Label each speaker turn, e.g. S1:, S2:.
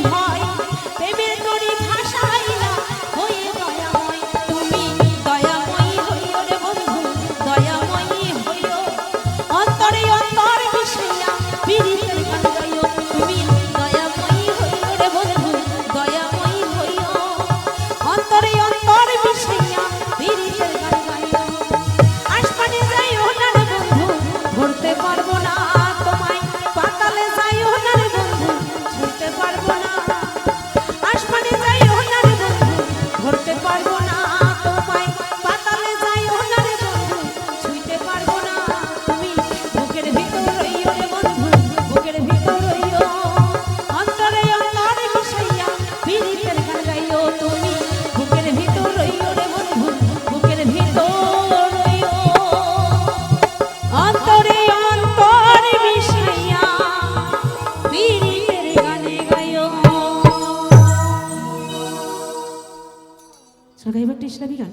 S1: ভয় প্রেমের তরি ভাষাইলা হয়ে দয়াময় তুমি দয়াময়ী হইও রে বন্ধু দয়াময়ী হইও অন্তরে অন্তর মিশাইয়া পীড়িতের গান গাইও তুমি দয়াময়ী হইও রে বন্ধু দয়াময়ী হইও অন্তরে অন্তর মিশাইয়া পীড়িতের গান গাইও আসমানে যাইও না রে বন্ধু ধরতে পারবো না তোমায় পাতালে যাইও না রে বন্ধু ছুঁতে পারবো না আসমানে যাইও না রে বন্ধু ধরতে পারবো না তোমায় পাতালে যাইও না রে বন্ধু ছুঁতে পারবো না তুমি বুকের ভিতর রইও রে বন্ধু বুকের ভিতর রইও অন্তরে অন্তরে মিশাইয়া পীড়িতের গান গাইও তুমি বুকের ভিতর রইও রে বন্ধু বুকের ভিতর রইও অন্তরে অন্তরে মিশাইয়া পীড়িতের গানে গাইও সবাই একটু ইসলামী গান